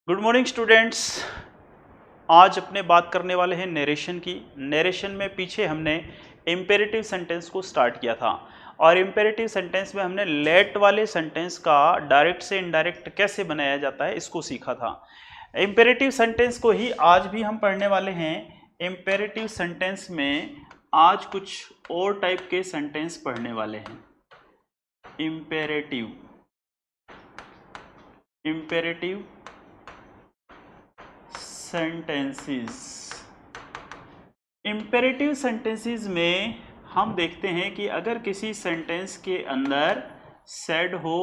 Good morning students. आज अपने बात करने वाले हैं नरेशन की। नरेशन में पीछे हमने इम्पेरेटिव सेंटेंस को स्टार्ट किया था और इम्पेरेटिव सेंटेंस में हमने लेट वाले सेंटेंस का डायरेक्ट से इनडायरेक्ट कैसे बनाया जाता है इसको सीखा था। इम्पेरेटिव सेंटेंस को ही आज भी हम पढ़ने वाले हैं। इम्पेरेटिव सेंटेंस में आज कुछ और टाइप के सेंटेंस पढ़ने वाले हैं। Imperative sentences. इम्पेरेटिव सेंटेंसेस में हम देखते हैं कि अगर किसी सेंटेंस के अंदर सेड हो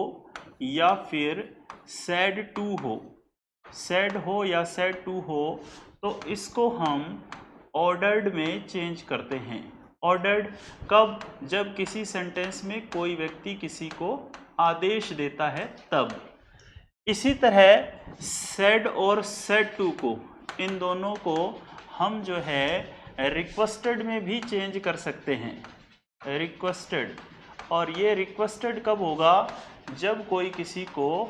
या फिर सेड टू या सेड टू हो तो इसको हम ऑर्डर्ड में चेंज करते हैं। ऑर्डर्ड कब? जब किसी सेंटेंस में कोई व्यक्ति किसी को आदेश देता है तब। इसी तरह सेड और सेड टू को, इन दोनों को हम जो है रिक्वेस्टेड में भी चेंज कर सकते हैं। रिक्वेस्टेड, और ये रिक्वेस्टेड कब होगा? जब कोई किसी को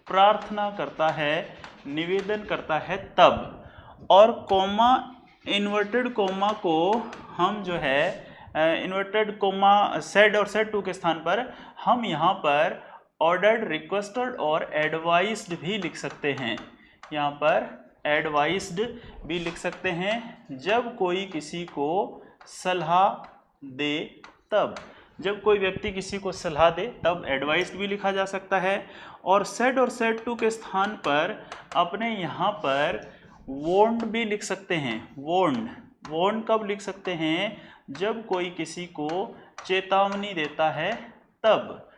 प्रार्थना करता है, निवेदन करता है तब। और कोमा, इन्वर्टेड कोमा को हम जो है इन्वर्टेड कोमा सेड और सेड टू के स्थान पर हम यहाँ पर ऑर्डर्ड, रिक्वेस्टेड और एडवाइस्ड भी लिख सकते हैं। यहाँ पर एडवाइस्ड भी लिख सकते हैं जब कोई किसी को सलाह दे तब। जब कोई व्यक्ति किसी को सलाह दे तब एडवाइस्ड भी लिखा जा सकता है। और सेड टू के स्थान पर अपने यहाँ पर वॉर्न्ड भी लिख सकते हैं। वॉर्न्ड कब लिख सकते हैं? जब कोई किसी को चेतावनी देता है तब।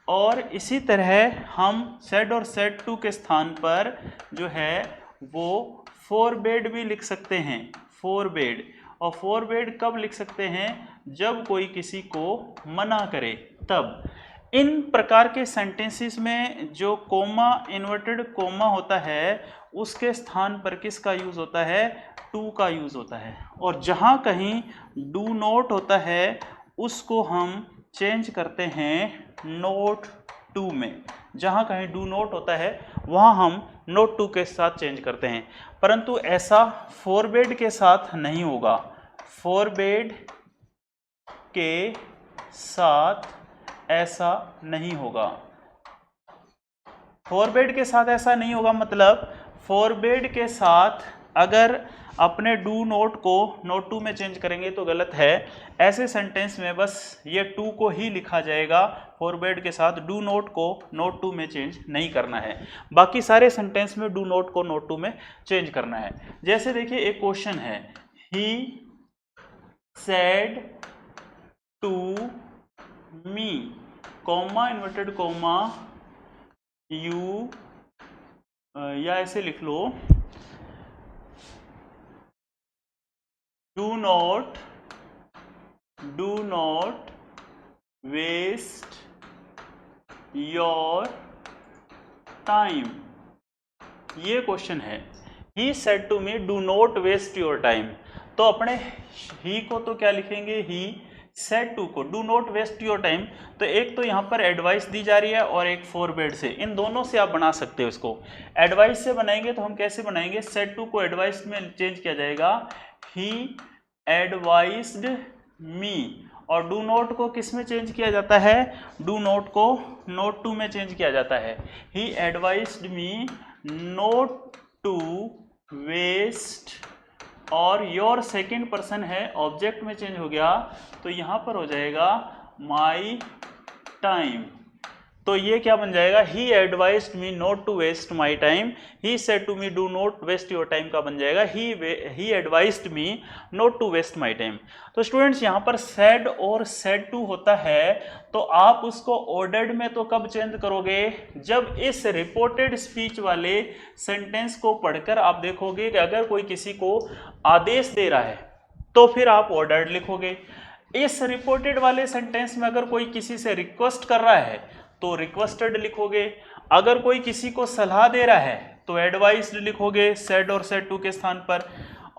और इसी तरह हम सेड और सेड टू के स्थान पर जो है वो फोरबेड भी लिख सकते हैं। फोरबेड, और फोरबेड कब लिख सकते हैं? जब कोई किसी को मना करे तब। इन प्रकार के सेंटेंसेस में जो कोमा, इन्वर्टेड कोमा होता है उसके स्थान पर किसका यूज होता है? टू का यूज होता है। और जहाँ कहीं डू नॉट होता है उसको हम चेंज करते हैं नोट टू में। जहाँ कहीं डू नॉट होता है वहाँ हम नोट टू के साथ चेंज करते हैं, परंतु ऐसा फोरबेड के साथ नहीं होगा। फोरबेड के साथ ऐसा नहीं होगा। फोरबेड के साथ ऐसा नहीं होगा मतलब फोरबेड के साथ अगर अपने डू नोट को नोट टू में चेंज करेंगे तो गलत है। ऐसे सेंटेंस में बस ये टू को ही लिखा जाएगा। फोरबेड के साथ डू नोट को नोट टू में चेंज नहीं करना है। बाकी सारे सेंटेंस में डू नोट को नोट टू में चेंज करना है। जैसे देखिए एक क्वेश्चन है, he said to me, comma, inverted comma, you, या ऐसे लिख लो, do not waste your time। ये क्वेश्चन है। He said to me do not waste your time। तो अपने he को तो क्या लिखेंगे? He said to को do not waste your time। तो एक तो यहाँ पर एडवाइस दी जा रही है और एक फोरबेड से, इन दोनों से आप बना सकते हो इसको। एडवाइस से बनाएंगे तो हम कैसे बनाएंगे? said to को एडवाइस में चेंज किया जाएगा ही एडवाइस्ड मी। और डू नोट को किस में चेंज किया जाता है? डू नोट को नोट टू में चेंज किया जाता है। He advised me not to waste, और योर सेकेंड पर्सन है, ऑब्जेक्ट में चेंज हो गया तो यहाँ पर हो जाएगा माई टाइम। तो ये क्या बन जाएगा? He advised me not to waste my time. He said to me do not waste your time का बन जाएगा he advised me not to waste my time. तो स्टूडेंट्स यहाँ पर सेड और सेड टू होता है तो आप उसको ऑर्डर्ड में तो कब चेंज करोगे? जब इस रिपोर्टेड स्पीच वाले सेंटेंस को पढ़कर आप देखोगे कि अगर कोई किसी को आदेश दे रहा है तो फिर आप ऑर्डर्ड लिखोगे। इस रिपोर्टेड वाले सेंटेंस में अगर कोई किसी से रिक्वेस्ट कर रहा है तो रिक्वेस्टेड लिखोगे। अगर कोई किसी को सलाह दे रहा है तो एडवाइस्ड लिखोगे सेड और सेड टू के स्थान पर।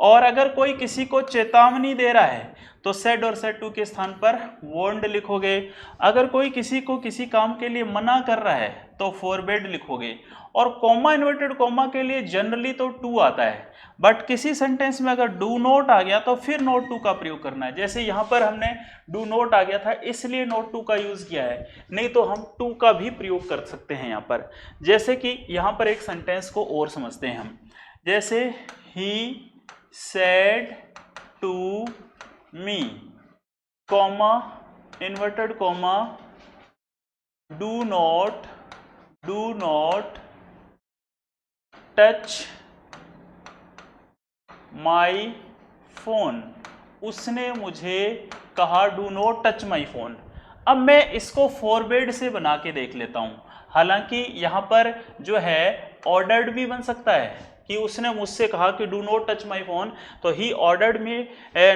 और अगर कोई किसी को चेतावनी दे रहा है तो सेड और सेड टू के स्थान पर वार्नड लिखोगे। अगर कोई किसी को किसी काम के लिए मना कर रहा है तो फॉरबिड लिखोगे। और कॉमा इन्वर्टेड कॉमा के लिए जनरली तो टू आता है, बट किसी सेंटेंस में अगर डू नॉट आ गया तो फिर नोट टू का प्रयोग करना है। जैसे यहाँ पर हमने डू नॉट आ गया था इसलिए नोट टू का यूज किया है, नहीं तो हम टू का भी प्रयोग कर सकते हैं यहाँ पर। जैसे कि यहाँ पर एक सेंटेंस को और समझते हैं हम, जैसे he said to me comma inverted comma do not touch my phone. उसने मुझे कहा do not touch my phone. अब मैं इसको फॉरबिड से बना के देख लेता हूं। हालांकि यहां पर जो है ऑर्डर्ड भी बन सकता है कि उसने मुझसे कहा कि do not touch my phone, तो he ordered me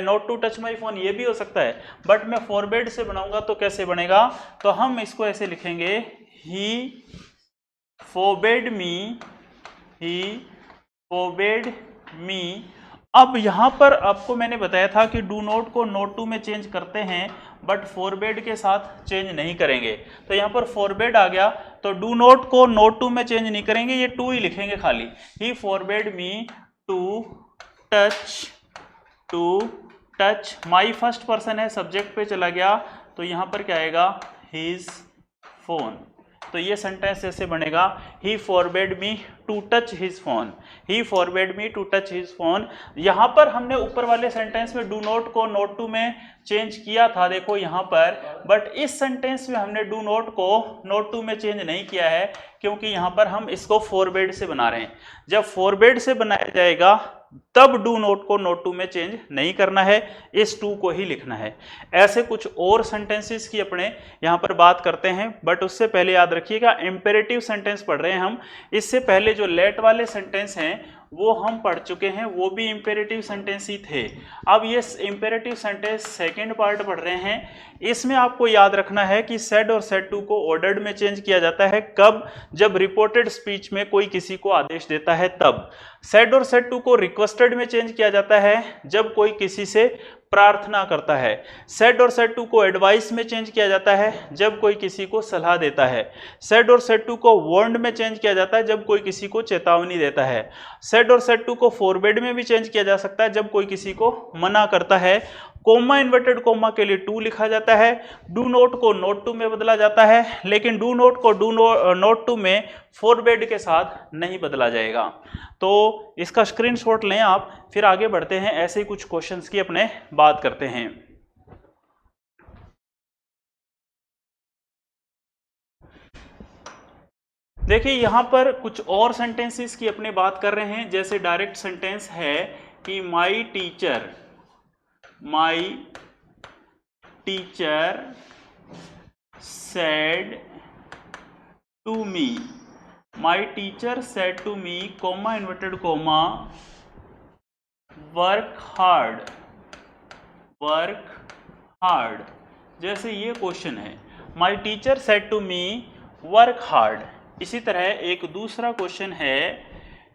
not to touch my phone, ये भी हो सकता है। बट मैं फॉरबिड से बनाऊंगा तो कैसे बनेगा, तो हम इसको ऐसे लिखेंगे ही फोरबिड मी। अब यहां पर आपको मैंने बताया था कि डू नॉट को नोट टू में चेंज करते हैं बट फॉरबिड के साथ चेंज नहीं करेंगे। तो यहाँ पर फॉरबिड आ गया तो डू नॉट को नोट टू में चेंज नहीं करेंगे, ये टू ही लिखेंगे खाली। He forbid me to touch my first person है, सब्जेक्ट पे चला गया तो यहाँ पर क्या आएगा हिज फोन। तो ये सेंटेंस ऐसे बनेगा he forbid me to touch his phone, he forbid me to touch his phone. यहाँ पर हमने ऊपर वाले सेंटेंस में डू नॉट को नोट टू में चेंज किया था, देखो यहाँ पर, बट इस सेंटेंस में हमने डू नॉट को नोट टू में चेंज नहीं किया है क्योंकि यहाँ पर हम इसको फॉरबिड से बना रहे हैं। जब फॉरबिड से बनाया जाएगा तब डू नोट को नोट टू में चेंज नहीं करना है, इस टू को ही लिखना है। ऐसे कुछ और सेंटेंसेस की अपने यहाँ पर बात करते हैं, बट उससे पहले याद रखिएगा इंपेरेटिव सेंटेंस पढ़ रहे हैं हम। इससे पहले जो लेट वाले सेंटेंस हैं वो हम पढ़ चुके हैं, वो भी इंपेरेटिव सेंटेंस ही थे। अब ये इंपेरेटिव सेंटेंस सेकेंड पार्ट पढ़ रहे हैं। इसमें आपको याद रखना है कि सेड और सेड टू को ऑर्डर्ड में चेंज किया जाता है कब, जब रिपोर्टेड स्पीच में कोई किसी को आदेश देता है तब। सेड और सेड टू को रिक्वेस्टेड में चेंज किया जाता है जब कोई किसी से प्रार्थना करता है। सेड और सेड टू को एडवाइस में चेंज किया जाता है जब कोई किसी को सलाह देता है। सेड और सेड टू को वार्नड में चेंज किया जाता है जब कोई किसी को चेतावनी देता है। सेड और सेड टू को फॉरबिड में भी चेंज किया जा सकता है जब कोई किसी को मना करता है। कोमा इन्वर्टेड कोमा के लिए टू लिखा जाता है। डू नोट को नोट टू में बदला जाता है, लेकिन डू नोट को नोट टू में फॉरबिड के साथ नहीं बदला जाएगा। तो इसका स्क्रीनशॉट लें आप, फिर आगे बढ़ते हैं, ऐसे ही कुछ क्वेश्चंस की अपने बात करते हैं। देखिए यहाँ पर कुछ और सेंटेंसेस की अपने बात कर रहे हैं। जैसे डायरेक्ट सेंटेंस है कि my teacher said to me, my teacher said to me, comma inverted comma, work hard. जैसे ये क्वेश्चन है my teacher said to me work hard. इसी तरह एक दूसरा क्वेश्चन है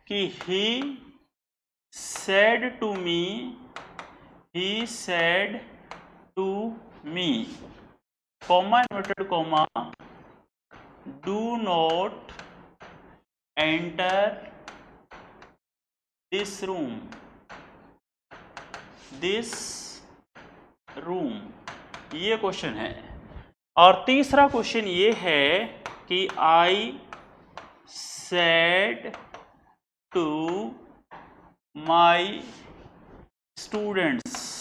कि he said to me, comma inverted comma, do not enter this room. ये क्वेश्चन है। और तीसरा क्वेश्चन ये है कि I said to my students,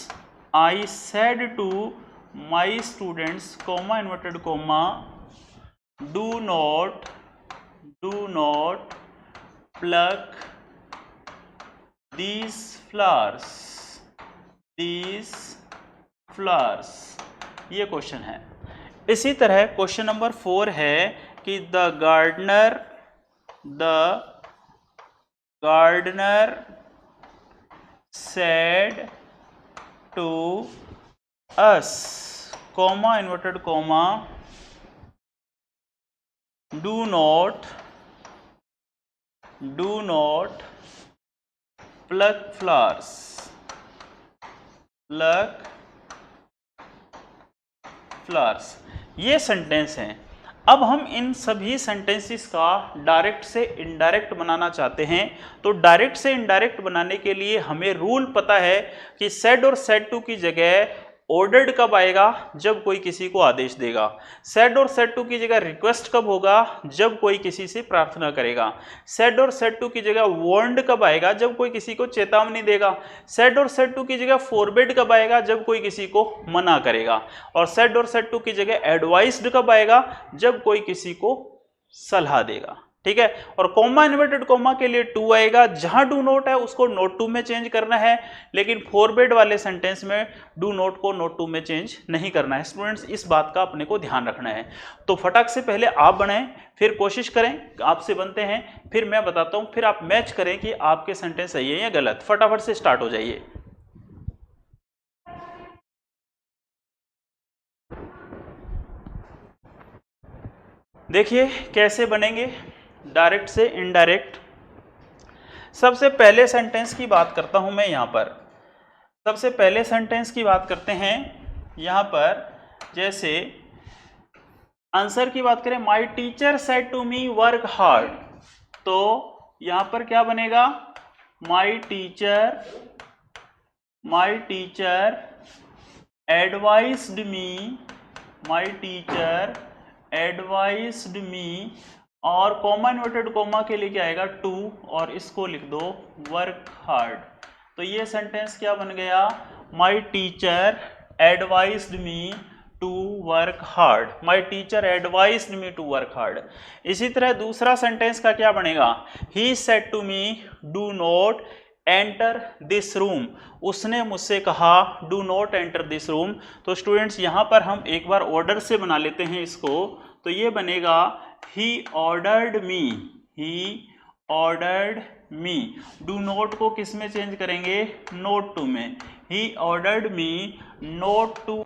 comma inverted comma, do not pluck these flowers। ये क्वेश्चन है। इसी तरह क्वेश्चन नंबर 4 है कि the gardener said to us, comma inverted comma, do not pluck flowers, pluck flowers, ये सेंटेंस हैं। अब हम इन सभी सेंटेंसेस का डायरेक्ट से इनडायरेक्ट बनाना चाहते हैं। तो डायरेक्ट से इनडायरेक्ट बनाने के लिए हमें रूल पता है कि सेड और सेड टू की जगह ऑर्डर्ड कब आएगा, जब कोई किसी को आदेश देगा। सेड और सेड टू की जगह रिक्वेस्ट कब होगा, जब कोई किसी से प्रार्थना करेगा। सेड और सेड टू की जगह वार्न्ड कब आएगा, जब कोई किसी को चेतावनी देगा। सेड और सेड टू की जगह फॉरबिड कब आएगा, जब कोई किसी को मना करेगा। और सेड और सेड टू की जगह एडवाइस्ड कब आएगा, जब कोई किसी को सलाह देगा। ठीक है। और कॉमा इन्वर्टेड कॉमा के लिए टू आएगा, जहां डू नॉट है उसको नोट टू में चेंज करना है, लेकिन फॉरबिड वाले सेंटेंस में डू नॉट को नोट टू में चेंज नहीं करना है। स्टूडेंट्स, इस बात का अपने को ध्यान रखना है। तो फटाक से पहले आप बनाएं, फिर कोशिश करें, आपसे बनते हैं, फिर मैं बताता हूं, फिर आप मैच करें कि आपके सेंटेंस सही है या गलत। फटाफट से स्टार्ट हो जाइए। देखिए कैसे बनेंगे डायरेक्ट से इनडायरेक्ट। सबसे पहले सेंटेंस की बात करता हूं मैं यहां पर। सबसे पहले सेंटेंस की बात करते हैं यहां पर। जैसे आंसर की बात करें, my teacher said to me work hard, तो यहां पर क्या बनेगा, माय टीचर एडवाइस्ड मी, और कॉमा इन्वर्टेड कॉमा के लिए क्या आएगा, टू, और इसको लिख दो वर्क हार्ड। तो ये सेंटेंस क्या बन गया, my teacher advised me to work hard. My teacher advised me to work hard. इसी तरह दूसरा सेंटेंस का क्या बनेगा, he said to me do not enter this room, उसने मुझसे कहा do not enter this room. तो स्टूडेंट्स यहाँ पर हम एक बार ऑर्डर से बना लेते हैं इसको। तो ये बनेगा he ordered me. Do not को किस में चेंज करेंगे, नोट टू में। He ordered me not to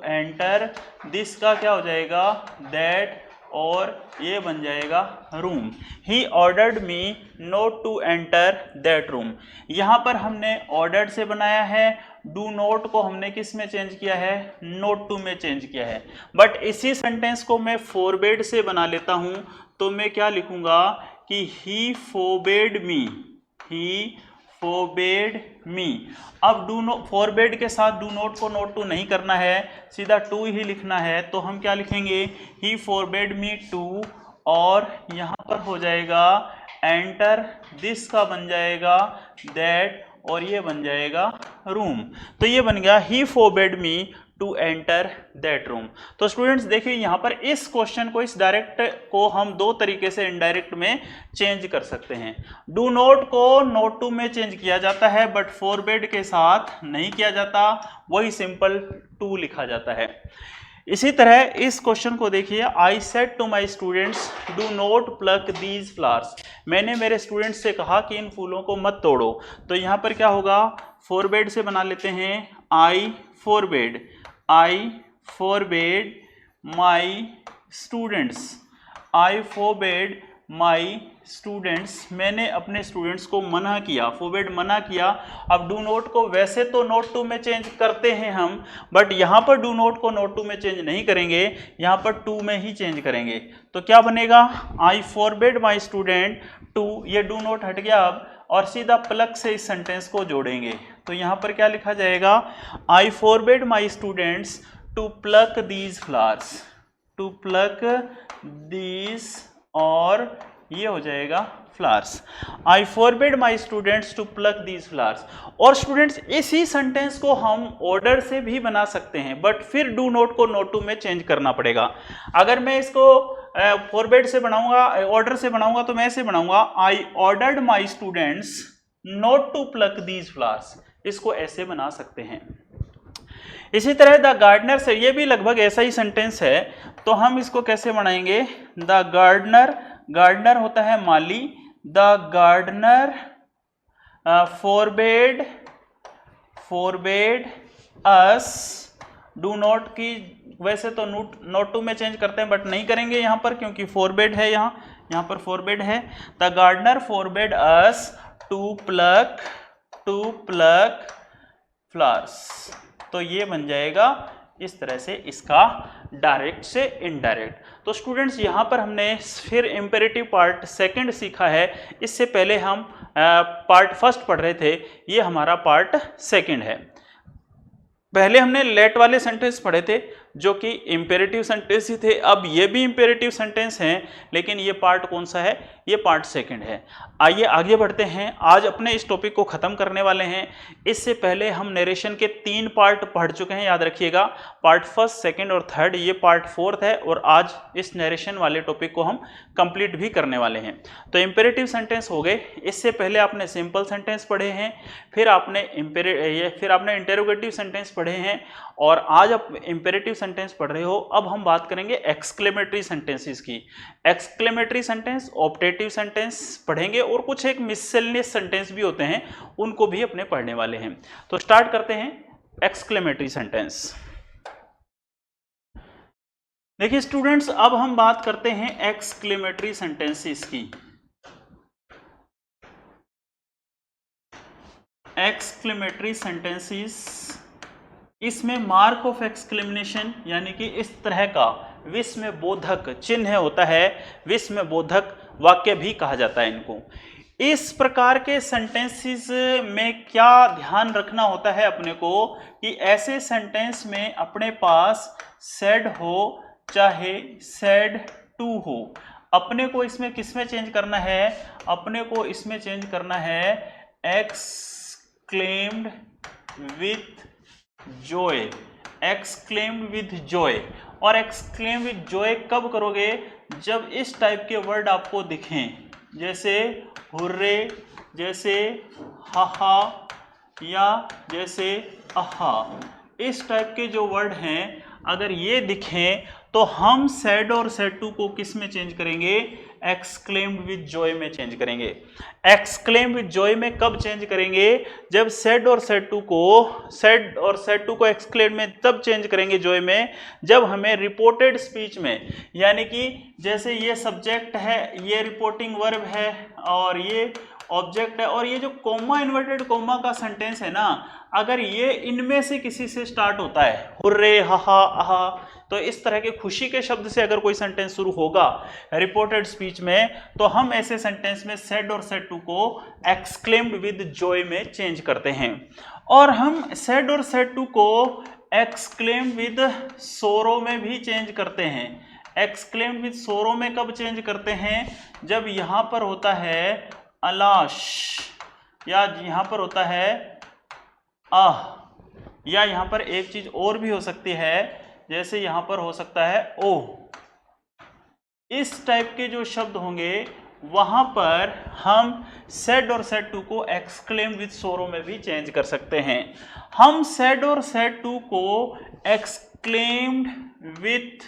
enter this का क्या हो जाएगा, दैट, और ये बन जाएगा room. He ordered me not to enter that room. यहाँ पर हमने ऑर्डर्ड से बनाया है, डू नोट को हमने किस में चेंज किया है, नोट टू में चेंज किया है। बट इसी सेंटेंस को मैं फॉरबिड से बना लेता हूँ, तो मैं क्या लिखूंगा कि ही फोरबेड मी। अब डू नोट, फॉरबिड के साथ डू नोट को नोट टू नहीं करना है, सीधा टू ही लिखना है। तो हम क्या लिखेंगे, ही फॉरबिड मी टू, और यहाँ पर हो जाएगा एंटर, दिस का बन जाएगा दैट, और ये बन जाएगा रूम। तो ये बन गया he forbid me to enter that room. तो स्टूडेंट्स देखिए यहाँ पर इस क्वेश्चन को, इस डायरेक्ट को हम दो तरीके से इनडायरेक्ट में चेंज कर सकते हैं। डू नोट को नोट टू में चेंज किया जाता है, बट फॉरबिड के साथ नहीं किया जाता, वही सिंपल टू लिखा जाता है। इसी तरह इस क्वेश्चन को देखिए, I said to my students do not pluck these flowers, मैंने मेरे स्टूडेंट्स से कहा कि इन फूलों को मत तोड़ो। तो यहाँ पर क्या होगा, फॉरबिड से बना लेते हैं, आई फोरबिड माई स्टूडेंट्स, मैंने अपने स्टूडेंट्स को मना किया, फोरबिड मना किया। अब डू नोट को वैसे तो नोट टू में चेंज करते हैं हम, बट यहाँ पर डू नोट को नोट टू में चेंज नहीं करेंगे, यहाँ पर टू में ही चेंज करेंगे। तो क्या बनेगा, आई फोरबिड माई स्टूडेंट टू, ये डू नोट हट गया अब, और सीधा प्लक से इस सेंटेंस को जोड़ेंगे। तो यहाँ पर क्या लिखा जाएगा, I forbid my students to pluck these flowers, और ये हो जाएगा flowers. I forbid my students to pluck these flowers. और स्टूडेंट्स इसी सेंटेंस को हम ऑर्डर से भी बना सकते हैं, बट फिर डू नोट को नोट टू में चेंज करना पड़ेगा। अगर मैं इसको फॉरबिड से बनाऊंगा, ऑर्डर से बनाऊंगा, तो मैं ऐसे बनाऊंगा, I ordered my students not to pluck these flowers, इसको ऐसे बना सकते हैं। इसी तरह द गार्डनर से, ये भी लगभग ऐसा ही सेंटेंस है, तो हम इसको कैसे बनाएंगे, द गार्डनर होता है माली, the gardener forbade us, do not की वैसे तो नोट टू में चेंज करते हैं, बट नहीं करेंगे यहाँ पर क्योंकि फोरबेड है यहाँ, यहाँ पर फोरबेड है, the gardener forbade us to pluck flowers. तो ये बन जाएगा इस तरह से इसका डायरेक्ट से इनडायरेक्ट। तो स्टूडेंट्स यहाँ पर हमने फिर इम्पेरेटिव पार्ट सेकंड सीखा है। इससे पहले हम पार्ट फर्स्ट पढ़ रहे थे, ये हमारा पार्ट सेकंड है। पहले हमने लेट वाले सेंटेंस पढ़े थे जो कि इम्पेरेटिव सेंटेंस ही थे, अब ये भी इम्पेरेटिव सेंटेंस हैं, लेकिन ये पार्ट कौन सा है, ये पार्ट सेकंड है। आइए आगे बढ़ते हैं, आज अपने इस टॉपिक को ख़त्म करने वाले हैं। इससे पहले हम नरेशन के 3 पार्ट पढ़ चुके हैं, याद रखिएगा, पार्ट फर्स्ट, सेकंड और थर्ड, ये पार्ट फोर्थ है, और आज इस नरेशन वाले टॉपिक को हम कंप्लीट भी करने वाले हैं। तो इम्पेरेटिव सेंटेंस हो गए, इससे पहले आपने सिंपल सेंटेंस पढ़े हैं, फिर आपने इंटेरोगेटिव सेंटेंस पढ़े हैं, और आज आप इम्पेरेटिव सेंटेंस पढ़ रहे हो। अब हम बात करेंगे एक्सक्लेमेटरी सेंटेंसेस की। एक्सक्लेमेटरी सेंटेंस, ऑप्टेटिव सेंटेंस पढ़ेंगे, और कुछ एक मिससेलेनियस सेंटेंस भी होते हैं, उनको भी अपने पढ़ने वाले हैं। तो स्टार्ट करते हैं एक्सक्लेमेटरी सेंटेंस। देखिए स्टूडेंट्स, अब हम बात करते हैं एक्सक्लेमेटरी सेंटेंसेस की। एक्सक्लेमेटरी सेंटेंसेस, इसमें मार्क ऑफ एक्सक्लेमेशन यानी कि इस तरह का विस्मयबोधक चिन्ह होता है, विस्मयबोधक वाक्य भी कहा जाता है इनको। इस प्रकार के सेंटेंसेस में क्या ध्यान रखना होता है अपने को, कि ऐसे सेंटेंस में अपने पास सेड हो चाहे सेड टू हो, अपने को इसमें किसमें चेंज करना है, अपने को इसमें चेंज करना है exclaimed with Joy, exclaimed with Joy. और एक्सक्लेम विथ जॉय कब करोगे, जब इस टाइप के वर्ड आपको दिखें, जैसे हुर्रे, जैसे हाहा, या जैसे आहा। इस टाइप के जो वर्ड हैं अगर ये दिखें तो हम सैड और सैड टू को किस में चेंज करेंगे, एक्सक्लेम्ड विथ जॉय में चेंज करेंगे। एक्सक्लेम्ड विथ जॉय में कब चेंज करेंगे, जब सैड और सैड टू को एक्सक्लेम में तब चेंज करेंगे जॉय में, जब हमें रिपोर्टेड स्पीच में, यानी कि जैसे ये सब्जेक्ट है, ये रिपोर्टिंग वर्ब है, और ये ऑब्जेक्ट है, और ये जो कोमा इन्वर्टेड कोमा का सेंटेंस है ना, अगर ये इनमें से किसी से स्टार्ट होता है, हुर्रे, हाहा, आहा, तो इस तरह के खुशी के शब्द से अगर कोई सेंटेंस शुरू होगा रिपोर्टेड स्पीच में, तो हम ऐसे सेंटेंस में सेड और सेड टू को एक्सक्लेम्ड विद जॉय में चेंज करते हैं। और हम सेड और सेड टू को एक्सक्लेम्ड विद सोरो में भी चेंज करते हैं। एक्सक्लेम्ड विद सोरो में कब चेंज करते हैं, जब यहाँ पर होता है अलाश, या यहाँ पर होता है आह, या यहाँ पर एक चीज और भी हो सकती है, जैसे यहाँ पर हो सकता है ओ। इस टाइप के जो शब्द होंगे वहां पर हम सेड और सेड टू को एक्सक्लेम्ड विथ सोरो में भी चेंज कर सकते हैं। हम सेड और सेड टू को एक्सक्लेम्ड विथ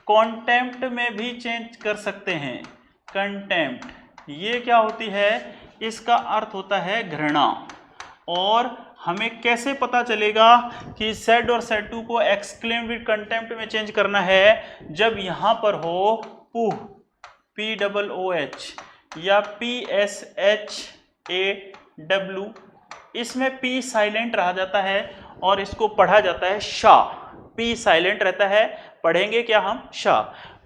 कॉन्टेम्प्ट में भी चेंज कर सकते हैं। कंटेम्प्ट, ये क्या होती है, इसका अर्थ होता है घृणा। और हमें कैसे पता चलेगा कि सेड और सेड टू को एक्सक्लेम्ड विद कंटेम्प्ट में चेंज करना है, जब यहां पर हो पुह, POOH, या PSHAW, इसमें P साइलेंट रह जाता है और इसको पढ़ा जाता है शाह। P साइलेंट रहता है, पढ़ेंगे क्या हम, शाह,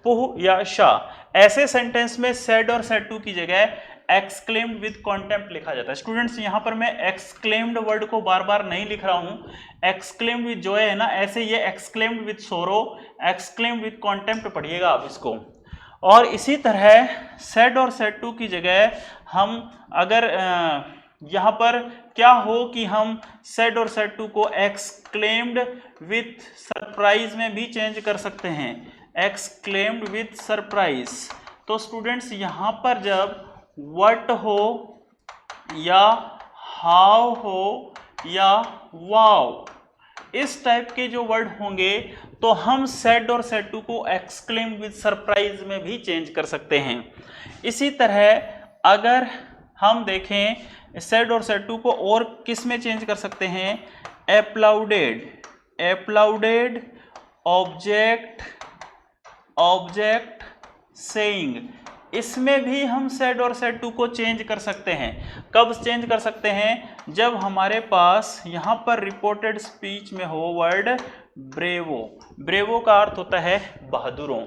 पुह या शाह। ऐसे सेंटेंस में सेड और सेड टू की जगह एक्सक्लेम्ड विद कॉन्टेम्प्ट लिखा जाता है। स्टूडेंट्स यहाँ पर मैं एक्सक्लेम्ड वर्ड को बार बार नहीं लिख रहा हूँ, एक्सक्लेम्ड विद जॉय है ना, ऐसे ये एक्सक्लेम्ड विद सोरो, एक्सक्लेम्ड विद कॉन्टेम्प्ट पढ़िएगा आप इसको। और इसी तरह सेड और सेड टू की जगह हम अगर यहाँ पर क्या हो कि हम सेड और सेड टू को एक्सक्लेम्ड विथ सरप्राइज में भी चेंज कर सकते हैं, एक्सक्लेम्ड विथ सरप्राइज। तो स्टूडेंट्स यहाँ पर जब व्हाट हो या हाउ हो या वाव, इस टाइप के जो वर्ड होंगे तो हम सेड और सेड टू को एक्सक्लेम्ड विद सरप्राइज में भी चेंज कर सकते हैं। इसी तरह अगर हम देखें सेड और सेड टू को और किस में चेंज कर सकते हैं, एप्लाउडेड, ऑब्जेक्ट सेइंग, इसमें भी हम सेड और सेड टू को चेंज कर सकते हैं। कब चेंज कर सकते हैं? जब हमारे पास यहाँ पर रिपोर्टेड स्पीच में हो वर्ड ब्रेवो। ब्रेवो का अर्थ होता है बहादुरों।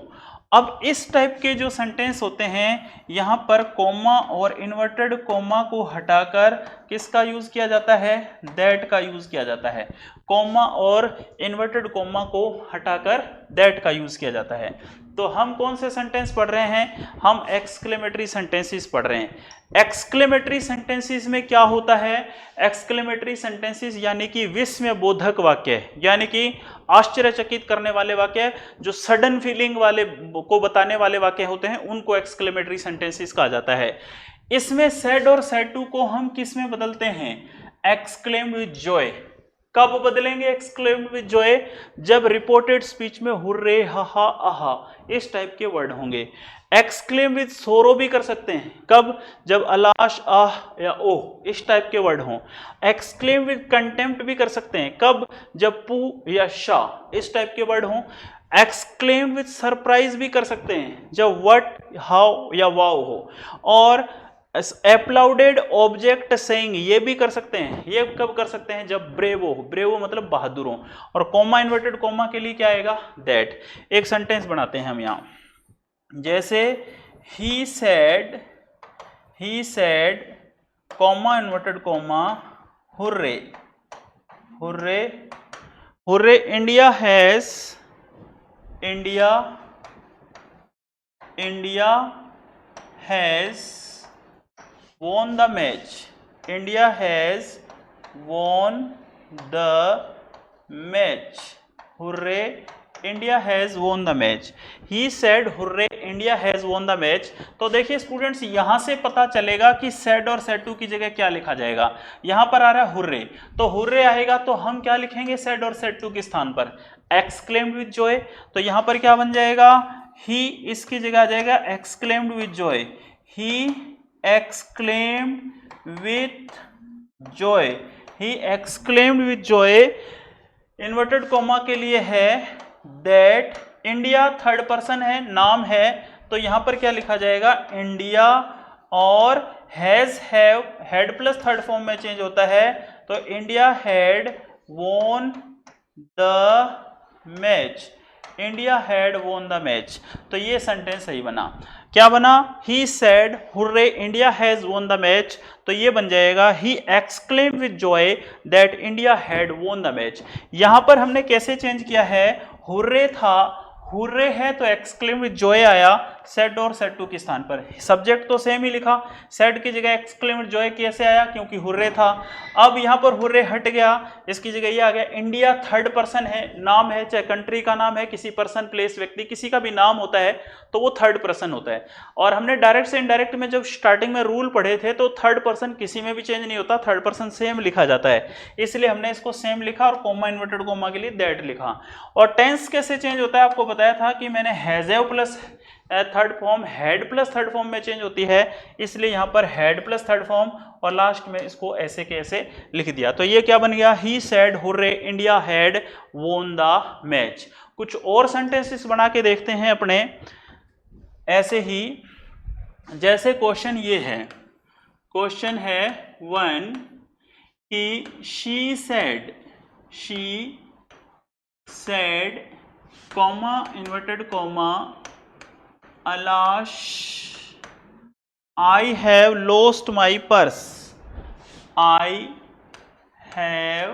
अब इस टाइप के जो सेंटेंस होते हैं यहाँ पर कोमा और इन्वर्टेड कोमा को हटाकर किसका यूज किया जाता है? दैट का यूज किया जाता है। कोमा और इन्वर्टेड कोमा को हटाकर दैट का यूज किया जाता है। तो हम कौन से सेंटेंस पढ़ रहे हैं? हम एक्सक्लेमेटरी सेंटेंसेस पढ़ रहे हैं। एक्सक्लेमेटरी सेंटेंसेस में क्या होता है? एक्सक्लेमेटरी सेंटेंसेस यानी कि विस्मयबोधक वाक्य, यानी कि आश्चर्यचकित करने वाले वाक्य, जो सडन फीलिंग वाले को बताने वाले वाक्य होते हैं, उनको एक्सक्लेमेटरी सेंटेंसेस कहा जाता है। इसमें सैड और सैड टू को हम किस में बदलते हैं? Exclaimed with Joy. कब बदलेंगे एक्सक्लेम्ड विद जॉय? जब रिपोर्टेड स्पीच में हुर्रे, हा हा आहा इस टाइप के वर्ड होंगे। एक्सक्लेम विद सोरो भी कर सकते हैं। कब? जब अलाश, आह या ओह इस टाइप के वर्ड हों। एक्सक्लेम विद कंटेम्प्ट भी कर सकते हैं। कब? जब पू या शाह इस टाइप के वर्ड हों। एक्सक्लेम विद सरप्राइज भी कर सकते हैं जब व्हाट, हाउ या वाओ हो। और एप्लाउडेड ऑब्जेक्ट सेइंग ये भी कर सकते हैं। ये कब कर सकते हैं? जब ब्रेवो। ब्रेवो मतलब बहादुरों। और कोमा इन्वर्टेड कोमा के लिए क्या आएगा? दैट। एक सेंटेंस बनाते हैं हम यहाँ, जैसे he said coma inverted coma hurray, hurray, hurray India has won the match. India has won the match. Hooray! India has won the match. He said, "Hooray! India has won the match." तो देखिए students, यहां से पता चलेगा कि said और said to की जगह क्या लिखा जाएगा। यहां पर आ रहा है हुर्रे, तो हुर्रे आएगा तो हम क्या लिखेंगे said और said to के स्थान पर? exclaimed with joy। तो यहां पर क्या बन जाएगा? he इसकी जगह आ जाएगा exclaimed with joy। he exclaimed with joy। he exclaimed with joy। Inverted coma के लिए है that। इंडिया थर्ड पर्सन है, नाम है, तो यहां पर क्या लिखा जाएगा? इंडिया। और has, have, had plus third form में चेंज होता है, तो India had won the match. India had won the match. तो ये सेंटेंस सही बना। क्या बना? He said hurray India has won the match. तो ये बन जाएगा he exclaimed with Joy that India had won the match. यहां पर हमने कैसे चेंज किया है? हुर्रे था, हुर्रे है तो एक्सक्लेम विद जॉय आया सेड और सेड टू के स्थान पर। सब्जेक्ट तो सेम ही लिखा, सेड की जगह एक्सक्लेम विद जॉय कैसे आया? क्योंकि हुर्रे था। अब यहां पर हुर्रे हट गया, इसकी जगह ये आ गया इंडिया थर्ड पर्सन है, नाम है, चाहे कंट्री का नाम है, किसी पर्सन, प्लेस, व्यक्ति, किसी का भी नाम होता है तो वो थर्ड पर्सन होता है। और हमने डायरेक्ट से इनडायरेक्ट में जब स्टार्टिंग में रूल पढ़े थे तो थर्ड पर्सन किसी में भी चेंज नहीं होता, थर्ड पर्सन सेम लिखा जाता है, इसलिए हमने इसको सेम लिखा और कोमा इन्वर्टेड कोमा के लिए दैट लिखा। और टेंस कैसे चेंज होता है आपको बताया था कि मैंने has plus third form, had plus third form में चेंज होती है, इसलिए यहां पर हैड प्लस थर्ड फॉर्म और लास्ट में इसको ऐसे के ऐसे लिख दिया। तो ये क्या बन गया? He said hurray India had won the match. कुछ और सेंटेंसेस बना के देखते हैं अपने ऐसे ही। जैसे क्वेश्चन ये है, क्वेश्चन है 1 कि she said comma inverted comma alas I have lost my purse। I have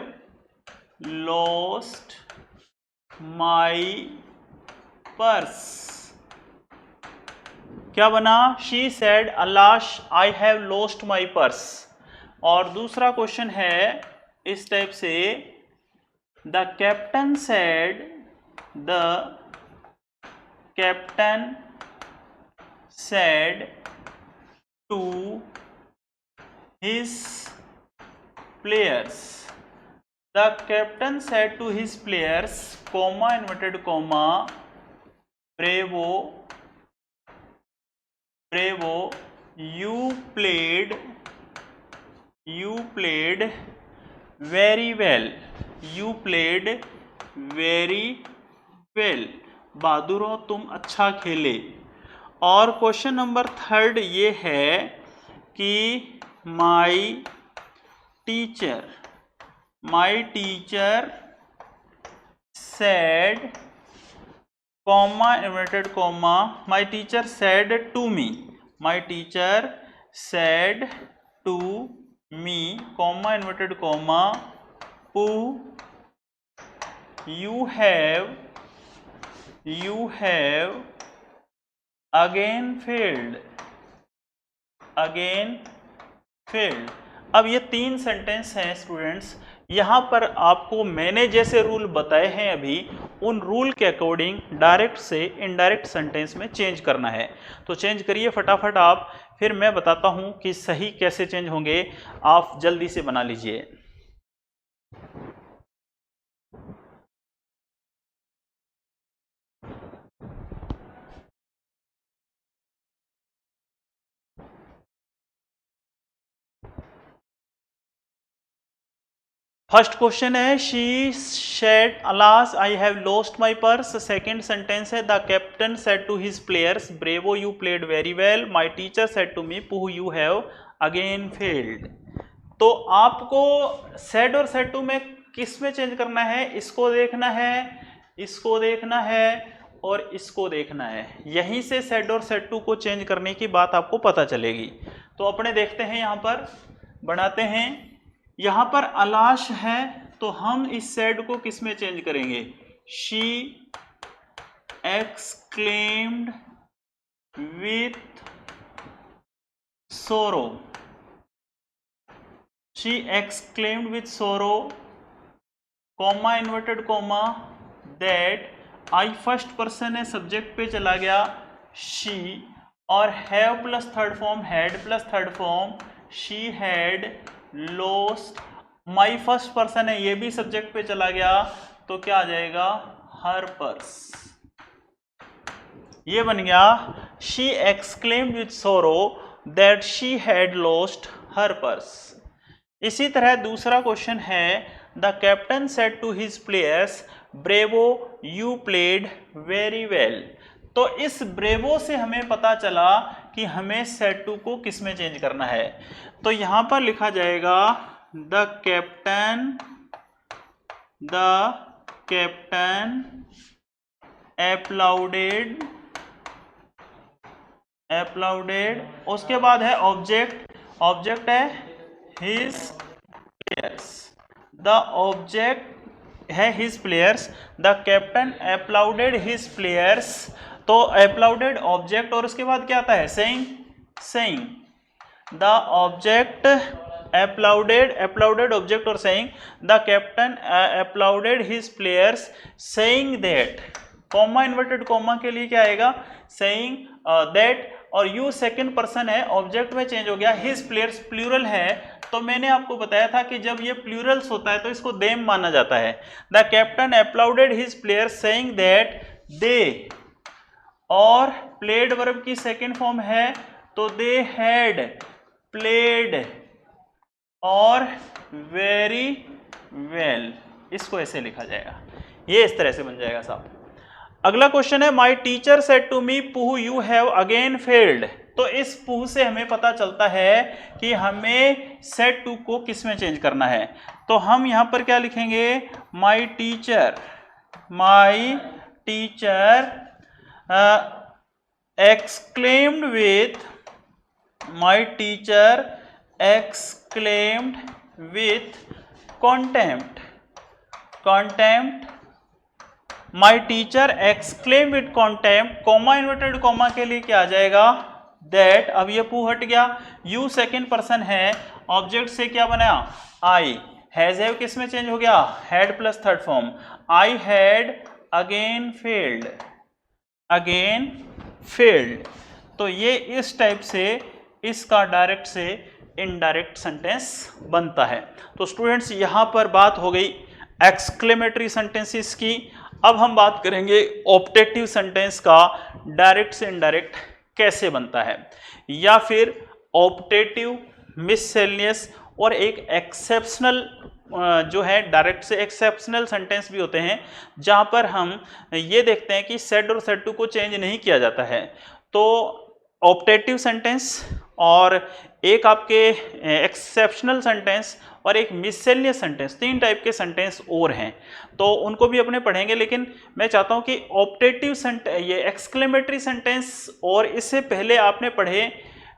lost my purse। क्या बना? She said Alash I have lost my purse। और दूसरा क्वेश्चन है इस टाइप से, The captain said to his players। The captain said to his players, comma inverted comma, bravo, you played very well। You played very well। बहादुरों तुम अच्छा खेले। और question number 3 ये है कि my teacher said, comma, inverted comma, my teacher said to me, comma, inverted comma, Pooh, you have again failed. अब ये 3 sentence हैं स्टूडेंट्स। यहाँ पर आपको मैंने जैसे रूल बताए हैं अभी, उन रूल के अकॉर्डिंग डायरेक्ट से इनडायरेक्ट सेंटेंस में चेंज करना है। तो चेंज करिए फटाफट आप, फिर मैं बताता हूँ कि सही कैसे चेंज होंगे, आप जल्दी से बना लीजिए। फर्स्ट क्वेश्चन है she said alas I have lost my purse. Second sentence है the captain said to his players bravo you played very well. My teacher said to me pooh you have again failed. तो आपको said और said to में किस में change करना है? इसको देखना है, इसको देखना है और इसको देखना है। यहीं से सेड और सेड टू को चेंज करने की बात आपको पता चलेगी। तो अपने देखते हैं, यहाँ पर बनाते हैं। यहाँ पर अलाश है तो हम इस सेड को किस में चेंज करेंगे? शी एक्सक्लेम्ड विथ सोरो, शी एक्सक्लेम्ड विथ सोरो, comma inverted comma, that I first person है, सब्जेक्ट पे चला गया शी, और have plus third form, had plus third form, she had lost. My first person है, ये भी सब्जेक्ट पे चला गया, तो क्या आ जाएगा? Her purse. ये बन गया she exclaimed with sorrow that she had lost her purse. इसी तरह दूसरा क्वेश्चन है the captain said to his players bravo you played very well. तो इस ब्रेवो से हमें पता चला कि हमें सेड टू को किस में चेंज करना है। तो यहां पर लिखा जाएगा द कैप्टन applauded, उसके बाद है ऑब्जेक्ट है हिज प्लेयर्स, द ऑब्जेक्ट है his players, the captain applauded his players. तो applauded ऑब्जेक्ट और उसके बाद क्या आता है? saying, the object applauded object और saying, the captain applauded his players saying that, comma inverted comma के लिए क्या आएगा? saying that, और यू सेकंड पर्सन है, ऑब्जेक्ट में चेंज हो गया, हिज प्लेयर्स प्लूरल है। तो मैंने आपको बताया था कि जब ये प्लूरल्स होता है तो इसको देम माना जाता है। The captain applauded his players saying that दे, और प्लेड वर्ब की सेकेंड फॉर्म है तो दे हैड प्लेड और वेरी वेल। इसको ऐसे लिखा जाएगा, ये इस तरह से बन जाएगा साहब। अगला क्वेश्चन है my teacher said to me pooh you have again failed. तो इस पुह से हमें पता चलता है कि हमें सेड टू को किस में चेंज करना है। तो हम यहां पर क्या लिखेंगे? My teacher exclaimed with contempt, my teacher exclaimed with contempt, comma inverted comma के लिए क्या आ जाएगा? दैट। अब ये पू हट गया, यू सेकेंड पर्सन है, ऑब्जेक्ट से क्या बना? आई, हैज हैव किस में चेंज हो गया? Had plus third form, I had again failed. तो ये इस टाइप से इसका डायरेक्ट से इनडायरेक्ट सेंटेंस बनता है। तो स्टूडेंट्स यहाँ पर बात हो गई एक्सक्लेमेटरी सेंटेंसेस की। अब हम बात करेंगे ऑप्टेटिव सेंटेंस का डायरेक्ट से इनडायरेक्ट कैसे बनता है, या फिर ऑप्टेटिव, मिससेलेनियस और एक एक्सेप्शनल जो है डायरेक्ट से एक्सेप्शनल सेंटेंस भी होते हैं, जहां पर हम ये देखते हैं कि सेड और सेड टू को चेंज नहीं किया जाता है। तो ऑप्टेटिव सेंटेंस और एक आपके एक्सेप्शनल सेंटेंस और एक मिससेलियस सेंटेंस, 3 टाइप के सेंटेंस और हैं, तो उनको भी अपने पढ़ेंगे। लेकिन मैं चाहता हूं कि ऑप्टेटिव सेंटेंस, ये एक्सक्लेमेटरी सेंटेंस और इससे पहले आपने पढ़े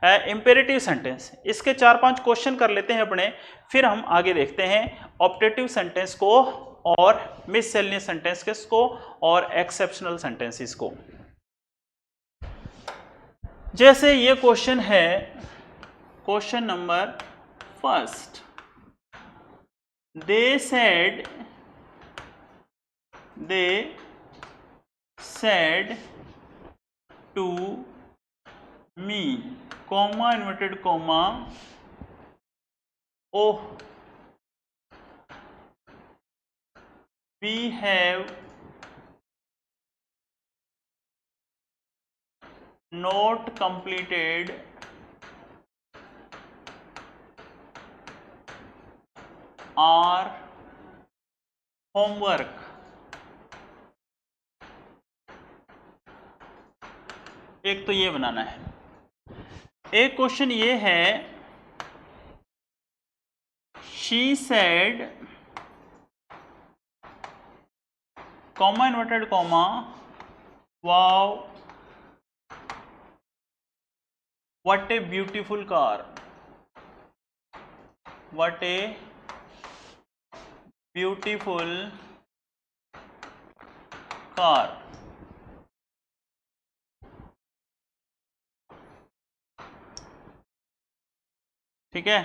इंपेरेटिव सेंटेंस, इसके 4-5 क्वेश्चन कर लेते हैं अपने, फिर हम आगे देखते हैं ऑप्टेटिव सेंटेंस को और मिससेलियस सेंटेंस को और एक्सेप्शनल सेंटेंसेस को। जैसे ये क्वेश्चन है, question number 1, they said to me, comma inverted comma, oh we have not completed our homework। एक तो ये बनाना है। एक क्वेश्चन ये है, she said, comma inverted comma, wow what a beautiful car, what a beautiful car। ठीक है,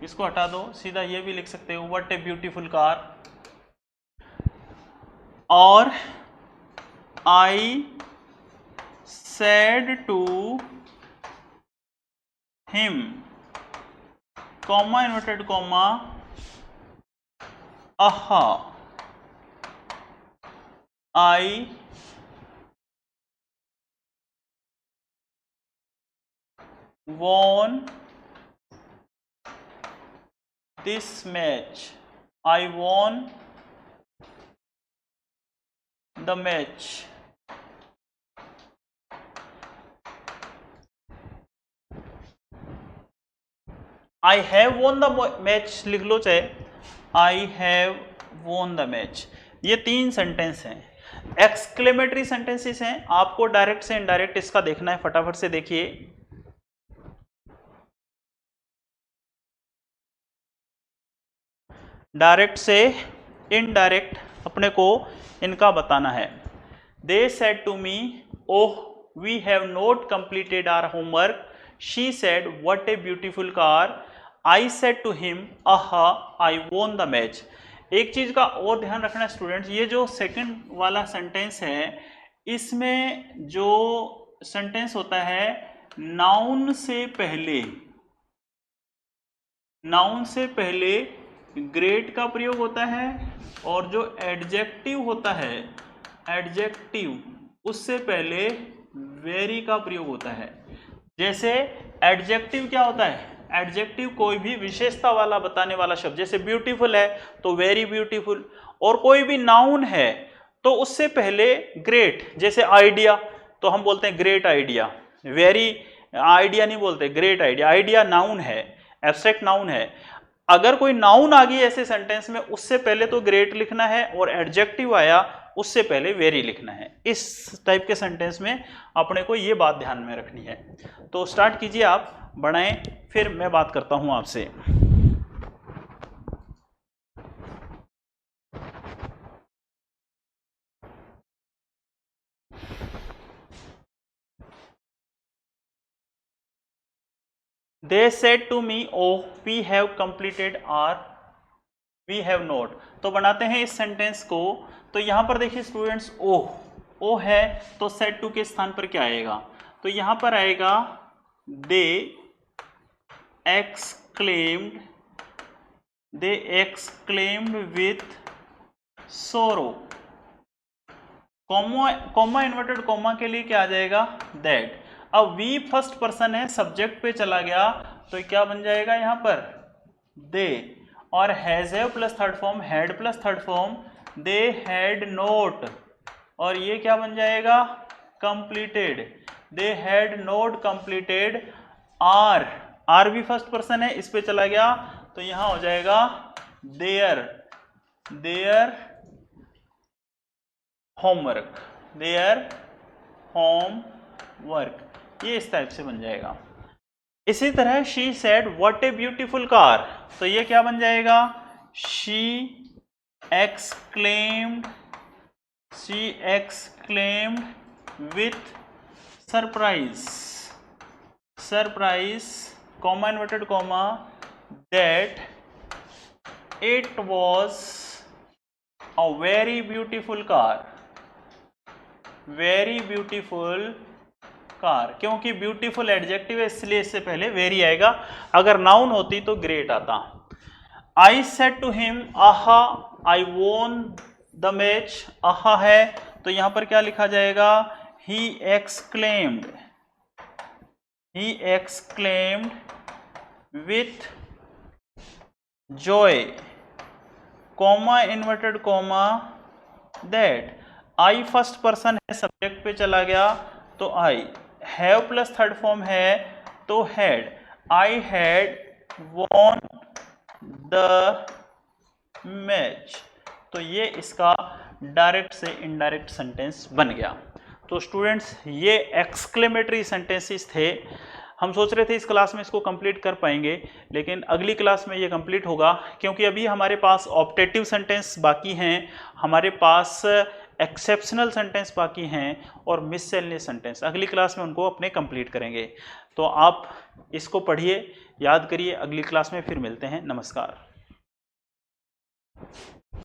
इसको हटा दो, सीधा ये भी लिख सकते हो व्हाट ए ब्यूटीफुल कार। और I said to him, comma inverted comma, aha I won this match, I won the match। I have won the match लिख लो, चाहे I have won the match। ये 3 सेंटेंस हैं, exclamatory sentences हैं। आपको direct से indirect इसका देखना है, फटाफट से देखिए। डायरेक्ट से इनडायरेक्ट अपने को इनका बताना है। They said to me, oh we have not completed our homework, she said what a beautiful car, I said to him, aha I won the match. एक चीज का और ध्यान रखना स्टूडेंट्स, ये जो सेकंड वाला सेंटेंस है, इसमें जो सेंटेंस होता है नाउन से पहले ग्रेट का प्रयोग होता है, और जो एडजेक्टिव होता है, एडजेक्टिव उससे पहले वेरी का प्रयोग होता है। जैसे एडजेक्टिव क्या होता है, एडजेक्टिव कोई भी विशेषता वाला बताने वाला शब्द, जैसे ब्यूटीफुल है तो वेरी ब्यूटीफुल, और कोई भी नाउन है तो उससे पहले ग्रेट, जैसे आइडिया तो हम बोलते हैं ग्रेट आइडिया, वेरी आइडिया नहीं बोलते, ग्रेट आइडिया। आइडिया नाउन है, एब्स्ट्रैक्ट नाउन है। अगर कोई नाउन आ गई ऐसे सेंटेंस में, उससे पहले तो ग्रेट लिखना है, और एडजेक्टिव आया उससे पहले वेरी लिखना है। इस टाइप के सेंटेंस में अपने को ये बात ध्यान में रखनी है। तो स्टार्ट कीजिए, आप बढ़ाएं, फिर मैं बात करता हूं आपसे। They said to me, oh we have completed our, we have not। तो बनाते हैं इस सेंटेंस को। तो यहां पर देखिए स्टूडेंट्स, ओ है तो सेड टू के स्थान पर क्या आएगा, तो यहां पर आएगा दे exclaimed with sorrow, comma inverted comma के लिए क्या आ जाएगा, दैट। अब वी फर्स्ट पर्सन है, सब्जेक्ट पे चला गया, तो क्या बन जाएगा यहां पर, दे, और has have plus third form, had plus third form, they had not, और ये क्या बन जाएगा, completed. They had not completed our, our भी फर्स्ट पर्सन है, इस पे चला गया तो यहां हो जाएगा their, their homework, their homework, ये इस टाइप से बन जाएगा। इसी तरह she said what a beautiful car, तो ये क्या बन जाएगा, she exclaimed, she exclaimed with surprise, surprise, comma inverted comma, that it was a very beautiful car, very beautiful car, क्योंकि ब्यूटीफुल एडजेक्टिव है इसलिए इससे पहले वेरी आएगा, अगर नाउन होती तो ग्रेट आता। I said to him, आहा I won the match, आहा है तो यहां पर क्या लिखा जाएगा, he exclaimed, he exclaimed with joy, comma inverted comma, that I first person है, सब्जेक्ट पे चला गया तो I, have plus third form है तो had, I had won the match, तो ये इसका डायरेक्ट से इनडायरेक्ट सेंटेंस बन गया। तो स्टूडेंट्स ये एक्सक्लेमेटरी सेंटेंसेस थे, हम सोच रहे थे इस क्लास में इसको कंप्लीट कर पाएंगे, लेकिन अगली क्लास में ये कंप्लीट होगा, क्योंकि अभी हमारे पास ऑप्टेटिव सेंटेंस बाकी हैं, हमारे पास एक्सेप्शनल सेंटेंस बाकी हैं और मिससेलेनियस सेंटेंस, अगली क्लास में उनको अपने कंप्लीट करेंगे। तो आप इसको पढ़िए, याद करिए, अगली क्लास में फिर मिलते हैं, नमस्कार।